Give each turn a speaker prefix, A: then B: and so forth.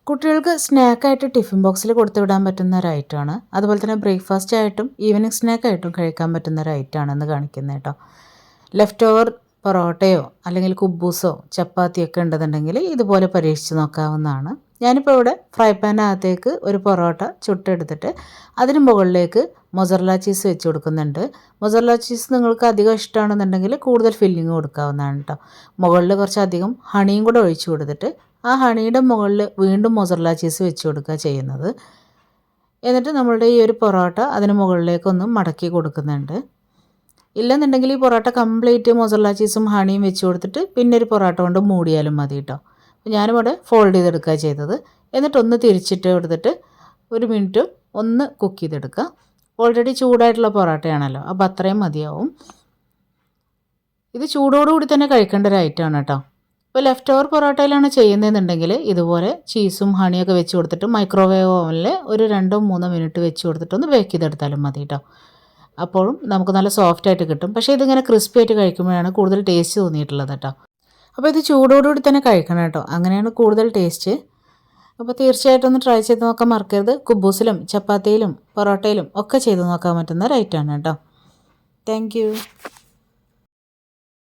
A: കുട്ടികൾക്ക് സ്നാക്കായിട്ട് ടിഫിൻ ബോക്സിൽ കൊടുത്തു വിടാൻ പറ്റുന്ന ഒരു ഐറ്റമാണ്. അതുപോലെ തന്നെ ബ്രേക്ക്ഫാസ്റ്റ് ആയിട്ടും ഈവനിങ് സ്നാക്കായിട്ടും കഴിക്കാൻ പറ്റുന്ന ഒരു ഐറ്റമാണെന്ന് കാണിക്കുന്നത് കേട്ടോ. ലെഫ്റ്റ് ഓവർ പൊറോട്ടയോ അല്ലെങ്കിൽ കുബൂസോ ചപ്പാത്തിയൊക്കെ ഉണ്ടെന്നുണ്ടെങ്കിൽ ഇതുപോലെ പരീക്ഷിച്ച് നോക്കാവുന്നതാണ്. ഞാനിപ്പോൾ ഇവിടെ ഫ്രൈ പാനകത്തേക്ക് ഒരു പൊറോട്ട ചുട്ടെടുത്തിട്ട് അതിന് മുകളിലേക്ക് മൊസറല്ല ചീസ് വെച്ച് കൊടുക്കുന്നുണ്ട്. മൊസറല്ല ചീസ് നിങ്ങൾക്ക് അധികം ഇഷ്ടമാണെന്നുണ്ടെങ്കിൽ കൂടുതൽ ഫില്ലിങ് കൊടുക്കാവുന്നതാണ് കേട്ടോ. മുകളിൽ കുറച്ചധികം ഹണിയും കൂടെ ഒഴിച്ച് കൊടുത്തിട്ട് ആ ഹണിയുടെ മുകളിൽ വീണ്ടും മൊസറല്ല ചീസ് വെച്ച് കൊടുക്കുക ചെയ്യുന്നത്. എന്നിട്ട് നമ്മളുടെ ഈ ഒരു പൊറോട്ട അതിന് മുകളിലേക്കൊന്ന് മടക്കി കൊടുക്കുന്നുണ്ട്. ഇല്ലെന്നുണ്ടെങ്കിൽ ഈ പൊറോട്ട കംപ്ലീറ്റ് മൊസറല്ല ചീസും ഹണിയും വെച്ച് കൊടുത്തിട്ട് പിന്നെ ഒരു പൊറോട്ട കൊണ്ട് മൂടിയാലും മതി കേട്ടോ. ഞാനിവിടെ ഫോൾഡ് ചെയ്തെടുക്കുക ചെയ്തത്. എന്നിട്ടൊന്ന് തിരിച്ചിട്ട് കൊടുത്തിട്ട് ഒരു മിനിറ്റ് ഒന്ന് കുക്ക് ചെയ്തെടുക്കുക. ഓൾറെഡി ചൂടായിട്ടുള്ള പൊറോട്ടയാണല്ലോ, അപ്പോൾ അത്രയും മതിയാവും. ഇത് ചൂടോടുകൂടി തന്നെ കഴിക്കേണ്ട ഒരു ഐറ്റമാണ് കേട്ടോ. ഇപ്പോൾ ലെഫ്റ്റ് ഓവർ പൊറോട്ടയിലാണ് ചെയ്യുന്നതെന്നുണ്ടെങ്കിൽ ഇതുപോലെ ചീസും ഹണിയൊക്കെ വെച്ച് കൊടുത്തിട്ട് മൈക്രോവേവ് ഓവനിൽ ഒരു 2-3 മിനിറ്റ് വെച്ച് കൊടുത്തിട്ടൊന്ന് ബേക്ക് ചെയ്തെടുത്താലും മതി കേട്ടോ. അപ്പോഴും നമുക്ക് നല്ല സോഫ്റ്റായിട്ട് കിട്ടും. പക്ഷേ ഇതിങ്ങനെ ക്രിസ്പി ആയിട്ട് കഴിക്കുമ്പോഴാണ് കൂടുതൽ ടേസ്റ്റ് തോന്നിയിട്ടുള്ളത് കേട്ടോ. അപ്പോൾ ഇത് ചൂടോടുകൂടി തന്നെ കഴിക്കണം കേട്ടോ, അങ്ങനെയാണ് കൂടുതൽ ടേസ്റ്റ്. അപ്പോൾ തീർച്ചയായിട്ടും ഒന്ന് ട്രൈ ചെയ്ത് നോക്കാൻ മറക്കരുത്. കുബൂസിലും ചപ്പാത്തിയിലും പൊറോട്ടയിലും ഒക്കെ ചെയ്ത് നോക്കാൻ പറ്റുന്ന ഒരു ഐറ്റമാണ് കേട്ടോ. താങ്ക്